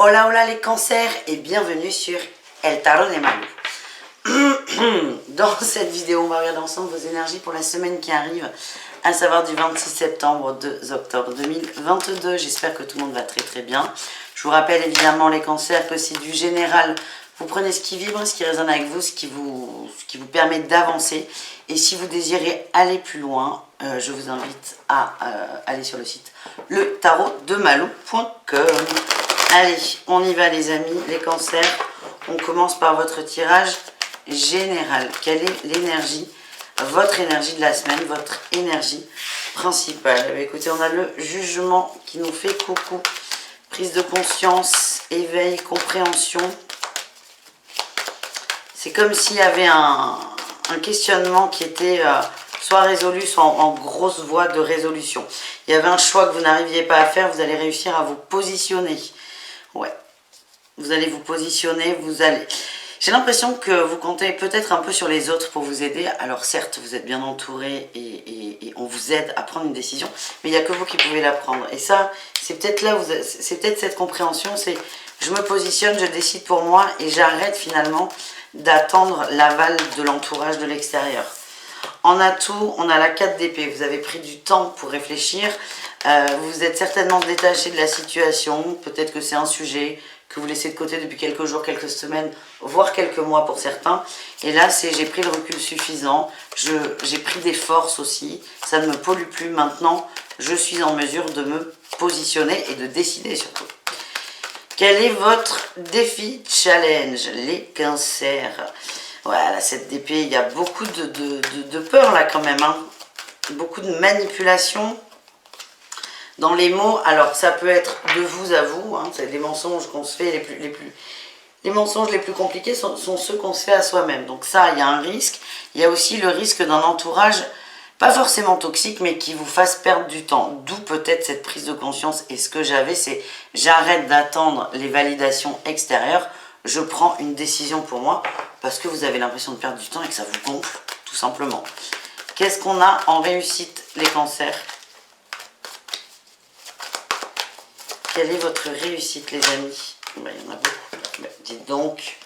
Hola hola les cancers et bienvenue sur El Tarot de Malu. Dans cette vidéo, on va regarder ensemble vos énergies pour la semaine qui arrive, à savoir du 26 septembre au 2 octobre 2022. J'espère que tout le monde va très très bien. Je vous rappelle évidemment les cancers que c'est du général. Vous prenez ce qui vibre, ce qui résonne avec vous, ce qui vous permet d'avancer. Et si vous désirez aller plus loin, je vous invite à aller sur le site letarotdemalou.com. Allez, on y va les amis, les cancers. On commence par votre tirage général. Quelle est l'énergie, votre énergie de la semaine, votre énergie principale? Eh bien, écoutez, on a le jugement qui nous fait coucou. Prise de conscience, éveil, compréhension. C'est comme s'il y avait un questionnement qui était soit résolu, soit en grosse voie de résolution. Il y avait un choix que vous n'arriviez pas à faire, vous allez réussir à vous positionner. Ouais, vous allez vous positionner, vous allez... J'ai l'impression que vous comptez peut-être un peu sur les autres pour vous aider. Alors certes, vous êtes bien entouré et on vous aide à prendre une décision, mais il n'y a que vous qui pouvez la prendre. Et ça, c'est peut-être là, c'est peut-être cette compréhension, c'est je me positionne, je décide pour moi et j'arrête finalement d'attendre l'aval de l'entourage de l'extérieur. En atout, on a la 4 d'épée. Vous avez pris du temps pour réfléchir. Vous êtes certainement détaché de la situation. Peut-être que c'est un sujet que vous laissez de côté depuis quelques jours, quelques semaines, voire quelques mois pour certains. Et là, c'est j'ai pris le recul suffisant. J'ai pris des forces aussi. Ça ne me pollue plus maintenant. Je suis en mesure de me positionner et de décider surtout. Quel est votre défi challenge, les cancers? Voilà, cette d'épée, il y a beaucoup de peur là quand même. Hein. Beaucoup de manipulation dans les mots. Alors, ça peut être de vous à vous. Hein. C'est les mensonges qu'on se fait les mensonges les plus compliqués sont ceux qu'on se fait à soi-même. Donc ça, il y a un risque. Il y a aussi le risque d'un entourage pas forcément toxique, mais qui vous fasse perdre du temps. D'où peut-être cette prise de conscience. Et ce que j'avais, c'est j'arrête d'attendre les validations extérieures. Je prends une décision pour moi parce que vous avez l'impression de perdre du temps et que ça vous gonfle, tout simplement. Qu'est-ce qu'on a en réussite, les cancers? Quelle est votre réussite, les amis? Ben, il y en a beaucoup. Ben, dites donc.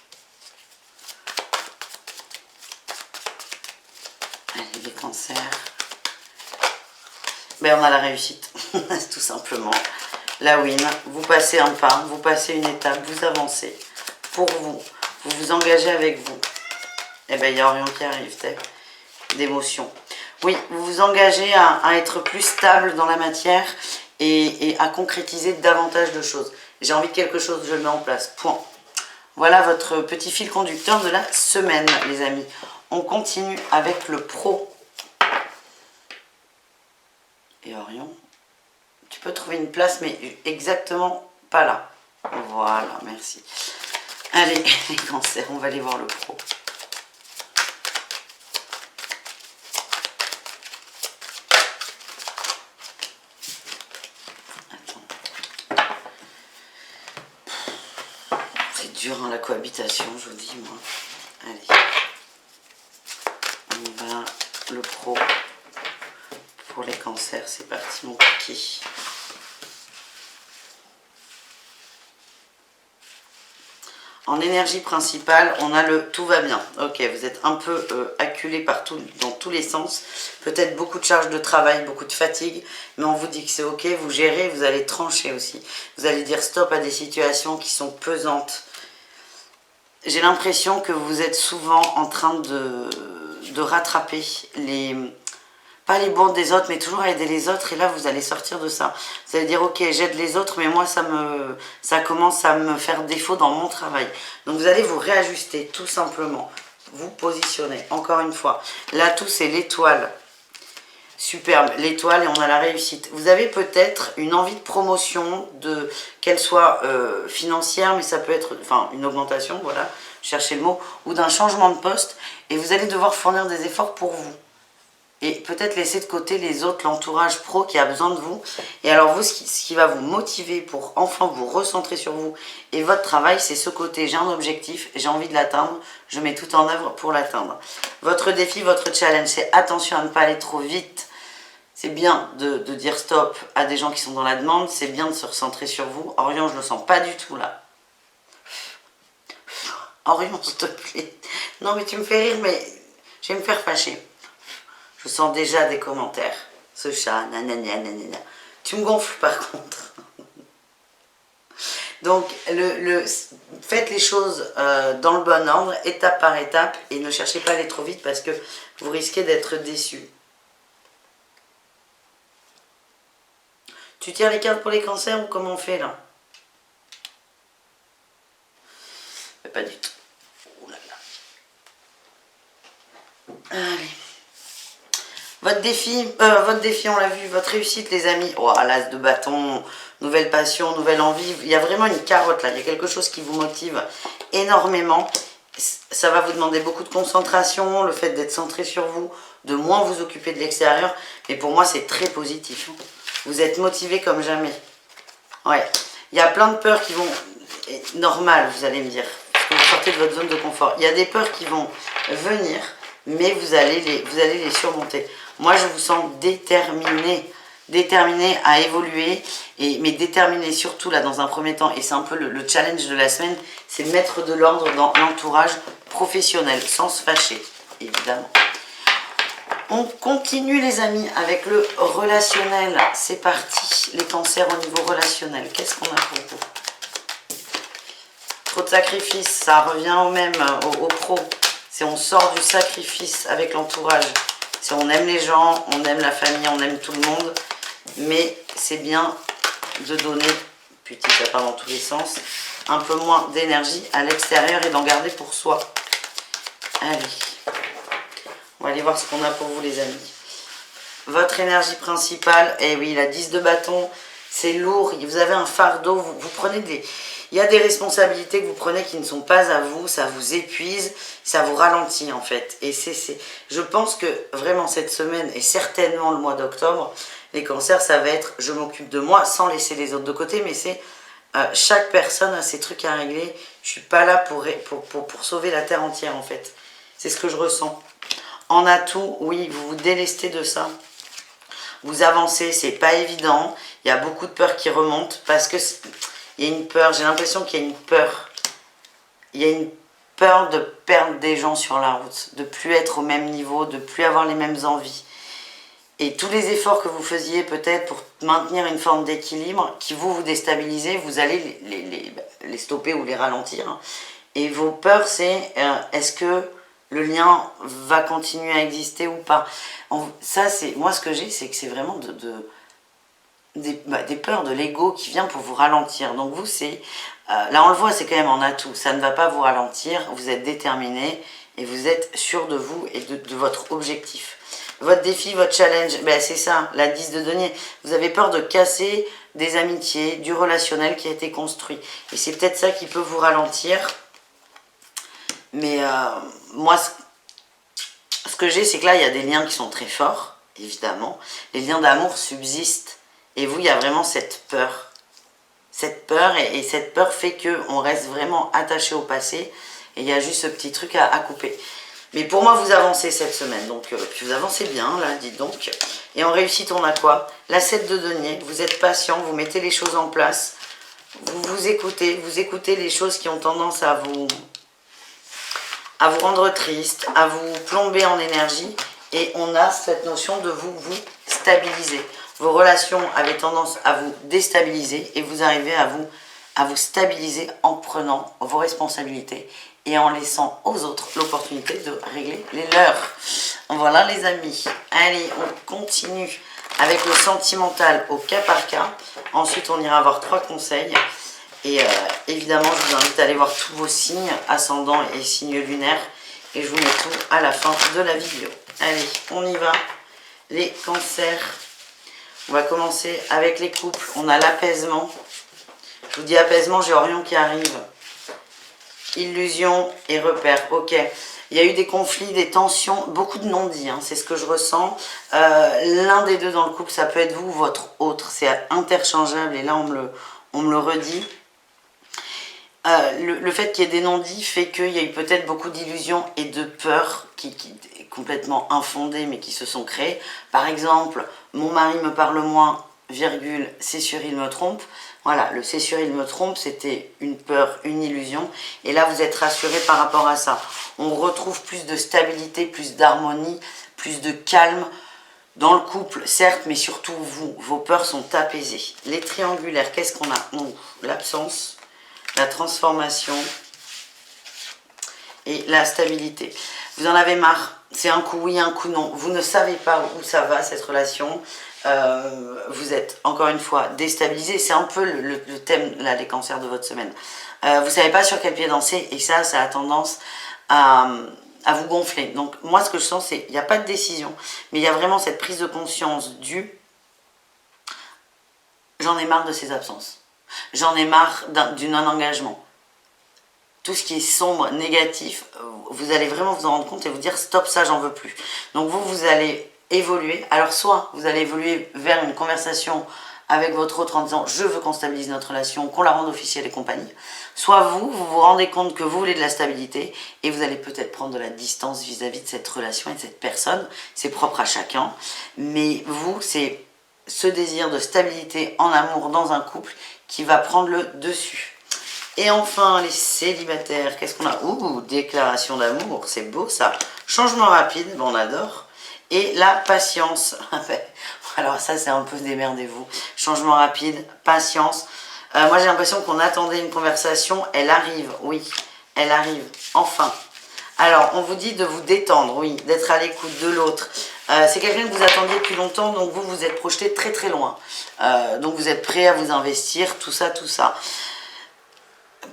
Allez, les cancers. Ben, on a la réussite, tout simplement. La win. Vous passez un pas, vous passez une étape, vous avancez. Pour vous, vous vous engagez avec vous. Eh bien, il y a rien qui arrive, d'émotion. Oui, vous vous engagez à être plus stable dans la matière et à concrétiser davantage de choses. J'ai envie de quelque chose, je le mets en place. Point. Voilà votre petit fil conducteur de la semaine, les amis. On continue avec le pro. Et Orion, tu peux trouver une place, mais exactement pas là. Voilà, merci. Allez, les cancers, on va aller voir le pro. Attends. C'est dur, hein, la cohabitation, je vous dis, moi. Allez. On va le pro. Pour les cancers, c'est parti, mon kiki. En énergie principale, on a le tout va bien. Ok, vous êtes un peu acculé partout, dans tous les sens. Peut-être beaucoup de charges de travail, beaucoup de fatigue. Mais on vous dit que c'est ok, vous gérez, vous allez trancher aussi. Vous allez dire stop à des situations qui sont pesantes. J'ai l'impression que vous êtes souvent en train de rattraper pas les bourdes des autres, mais toujours à aider les autres. Et là, vous allez sortir de ça. Vous allez dire, ok, j'aide les autres, mais moi, ça commence à me faire défaut dans mon travail. Donc, vous allez vous réajuster, tout simplement. Vous positionner, encore une fois. L'atout, c'est l'étoile. Superbe, l'étoile, et on a la réussite. Vous avez peut-être une envie de promotion, qu'elle soit financière, mais ça peut être une augmentation, voilà, cherchez le mot, ou d'un changement de poste. Et vous allez devoir fournir des efforts pour vous. Et peut-être laisser de côté les autres, l'entourage pro qui a besoin de vous. Et alors vous, ce qui va vous motiver pour enfin vous recentrer sur vous et votre travail, c'est ce côté, j'ai un objectif, j'ai envie de l'atteindre, je mets tout en œuvre pour l'atteindre. Votre défi, votre challenge, c'est attention à ne pas aller trop vite. C'est bien de dire stop à des gens qui sont dans la demande, c'est bien de se recentrer sur vous. Orion, je ne le sens pas du tout là. Orion, s'il te plaît. Non, mais tu me fais rire, mais je vais me faire fâcher. Je sens déjà des commentaires. Ce chat, nanana, nanana. Tu me gonfles par contre. Donc, faites les choses dans le bon ordre, étape par étape, et ne cherchez pas à aller trop vite parce que vous risquez d'être déçus. Tu tires les cartes pour les cancers ou comment on fait là? Mais pas du tout. Oh là là. Allez. Votre défi, on l'a vu, votre réussite les amis. Oh, l'as de bâton, nouvelle passion, nouvelle envie. Il y a vraiment une carotte là, il y a quelque chose qui vous motive énormément. Ça va vous demander beaucoup de concentration, le fait d'être centré sur vous, de moins vous occuper de l'extérieur. Mais pour moi, c'est très positif. Vous êtes motivé comme jamais. Ouais, il y a plein de peurs qui vont... Normal, vous allez me dire, parce que vous sortez de votre zone de confort. Il y a des peurs qui vont venir, mais vous allez les surmonter. Moi, je vous sens déterminé à évoluer, mais déterminé surtout là dans un premier temps, et c'est un peu le challenge de la semaine, c'est de mettre de l'ordre dans l'entourage professionnel, sans se fâcher, évidemment. On continue les amis avec le relationnel, c'est parti, les cancers au niveau relationnel, qu'est-ce qu'on a pour vous? Trop de sacrifices, ça revient au même, au pro, c'est on sort du sacrifice avec l'entourage. Si on aime les gens, on aime la famille, on aime tout le monde, mais c'est bien de donner, putain ça part dans tous les sens, un peu moins d'énergie à l'extérieur et d'en garder pour soi. Allez, on va aller voir ce qu'on a pour vous les amis. Votre énergie principale, eh oui, la 10 de bâton, c'est lourd, vous avez un fardeau, vous prenez des... Il y a des responsabilités que vous prenez qui ne sont pas à vous, ça vous épuise, ça vous ralentit en fait. Et je pense que vraiment cette semaine et certainement le mois d'octobre, les cancers, ça va être je m'occupe de moi sans laisser les autres de côté, mais c'est chaque personne a ses trucs à régler. Je ne suis pas là pour sauver la terre entière en fait. C'est ce que je ressens. En atout, oui, vous vous délestez de ça. Vous avancez, c'est pas évident. Il y a beaucoup de peurs qui remontent parce que... Il y a une peur, j'ai l'impression qu'il y a une peur. Il y a une peur de perdre des gens sur la route, de plus être au même niveau, de plus avoir les mêmes envies. Et tous les efforts que vous faisiez peut-être pour maintenir une forme d'équilibre, qui vous déstabilisez, vous allez les stopper ou les ralentir. Et vos peurs, c'est est-ce que le lien va continuer à exister ou pas? Ça, c'est moi ce que j'ai, c'est que c'est vraiment des peurs de l'ego qui vient pour vous ralentir. Donc vous, c'est... là, on le voit, c'est quand même en atout. Ça ne va pas vous ralentir. Vous êtes déterminé et vous êtes sûr de vous et de votre objectif. Votre défi, votre challenge, ben c'est ça, la 10 de denier. Vous avez peur de casser des amitiés, du relationnel qui a été construit. Et c'est peut-être ça qui peut vous ralentir. Mais moi, ce que j'ai, c'est que là, il y a des liens qui sont très forts, évidemment. Les liens d'amour subsistent. Et vous, il y a vraiment cette peur. Cette peur, et cette peur fait qu'on reste vraiment attaché au passé. Et il y a juste ce petit truc à couper. Mais pour moi, vous avancez cette semaine. Donc, puis vous avancez bien, là, dites donc. Et en réussite, on a quoi? La 7 de denier. Vous êtes patient, vous mettez les choses en place. Vous écoutez les choses qui ont tendance à vous rendre triste, à vous plomber en énergie. Et on a cette notion de vous stabiliser. Vos relations avaient tendance à vous déstabiliser et vous arrivez à vous stabiliser en prenant vos responsabilités et en laissant aux autres l'opportunité de régler les leurs. Voilà les amis. Allez, on continue avec le sentimental au cas par cas. Ensuite, on ira voir 3 conseils. Et évidemment, je vous invite à aller voir tous vos signes, ascendants et signes lunaires. Et je vous mets tout à la fin de la vidéo. Allez, on y va. Les cancers. On va commencer avec les couples. On a l'apaisement. Je vous dis apaisement, j'ai Orion qui arrive. Illusion et repère. Ok. Il y a eu des conflits, des tensions, beaucoup de non-dits. Hein, c'est ce que je ressens. L'un des deux dans le couple, ça peut être vous ou votre autre. C'est interchangeable et là, on me le redit. Le fait qu'il y ait des non-dits fait qu'il y a eu peut-être beaucoup d'illusions et de peurs qui complètement infondées mais qui se sont créées. Par exemple, mon mari me parle moins, virgule, c'est sûr il me trompe. Voilà, le c'est sûr, il me trompe, c'était une peur, une illusion. Et là, vous êtes rassuré par rapport à ça. On retrouve plus de stabilité, plus d'harmonie, plus de calme dans le couple, certes, mais surtout vous. Vos peurs sont apaisées. Les triangulaires, qu'est-ce qu'on a? L'absence, la transformation et la stabilité. Vous en avez marre. C'est un coup oui, un coup non. Vous ne savez pas où ça va, cette relation. Vous êtes, encore une fois, déstabilisé. C'est un peu le thème, là, des cancers de votre semaine. Vous ne savez pas sur quel pied danser. Et ça a tendance à vous gonfler. Donc, moi, ce que je sens, c'est qu'il n'y a pas de décision. Mais il y a vraiment cette prise de conscience du « j'en ai marre de ces absences. J'en ai marre du non-engagement. » Tout ce qui est sombre, négatif, vous allez vraiment vous en rendre compte et vous dire stop, ça j'en veux plus. Donc vous allez évoluer. Alors soit vous allez évoluer vers une conversation avec votre autre en disant je veux qu'on stabilise notre relation, qu'on la rende officielle et compagnie. Soit vous vous rendez compte que vous voulez de la stabilité et vous allez peut-être prendre de la distance vis-à-vis de cette relation et de cette personne. C'est propre à chacun. Mais vous, c'est ce désir de stabilité en amour dans un couple qui va prendre le dessus. Et enfin, les célibataires, qu'est-ce qu'on a? Déclaration d'amour, c'est beau ça. Changement rapide, bon, on adore. Et la patience. Alors ça, c'est un peu démerdez-vous. Changement rapide, patience. Moi, j'ai l'impression qu'on attendait une conversation. Elle arrive, oui, elle arrive, enfin. Alors, on vous dit de vous détendre, oui, d'être à l'écoute de l'autre. C'est quelqu'un que vous attendiez depuis longtemps, donc vous vous êtes projeté très très loin. Donc vous êtes prêt à vous investir, tout ça, tout ça.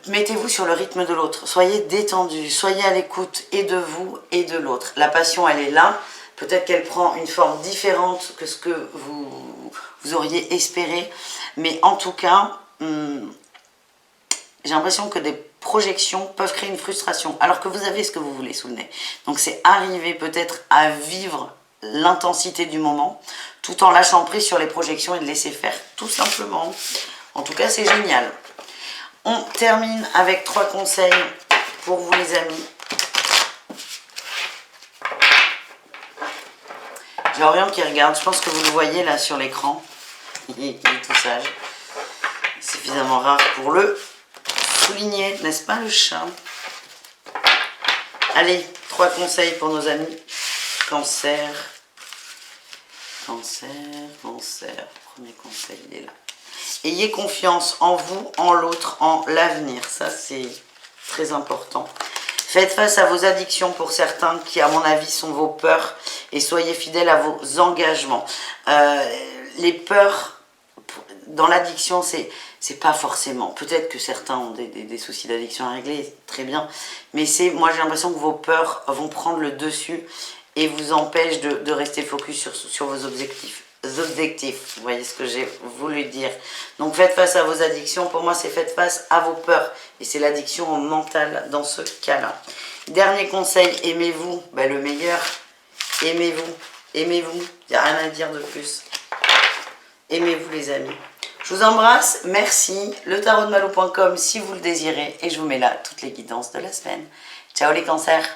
Mettez-vous sur le rythme de l'autre, soyez détendu, soyez à l'écoute et de vous et de l'autre. La passion, elle est là, peut-être qu'elle prend une forme différente que ce que vous auriez espéré, mais en tout cas, j'ai l'impression que des projections peuvent créer une frustration, alors que vous avez ce que vous voulez sous le nez. Donc c'est arriver peut-être à vivre l'intensité du moment, tout en lâchant prise sur les projections et de laisser faire, tout simplement. En tout cas, c'est génial. On termine avec 3 conseils pour vous les amis. J'ai Orion qui regarde, je pense que vous le voyez là sur l'écran. Il est tout sage. Suffisamment rare pour le souligner, n'est-ce pas le chat? Allez, 3 conseils pour nos amis. Cancer. Cancer, cancer. Premier conseil, il est là. Ayez confiance en vous, en l'autre, en l'avenir. Ça, c'est très important. Faites face à vos addictions pour certains qui, à mon avis, sont vos peurs. Et soyez fidèles à vos engagements. Les peurs, dans l'addiction, c'est pas forcément. Peut-être que certains ont des soucis d'addiction à régler, très bien. Mais moi, j'ai l'impression que vos peurs vont prendre le dessus et vous empêchent de rester focus sur vos objectifs. Vous voyez ce que j'ai voulu dire. Donc faites face à vos addictions. Pour moi, c'est faites face à vos peurs. Et c'est l'addiction mentale dans ce cas-là. Dernier conseil, aimez-vous. Le meilleur, aimez-vous. Aimez-vous. Il n'y a rien à dire de plus. Aimez-vous les amis. Je vous embrasse. Merci. letarotdemalou.com si vous le désirez. Et je vous mets là toutes les guidances de la semaine. Ciao les cancers.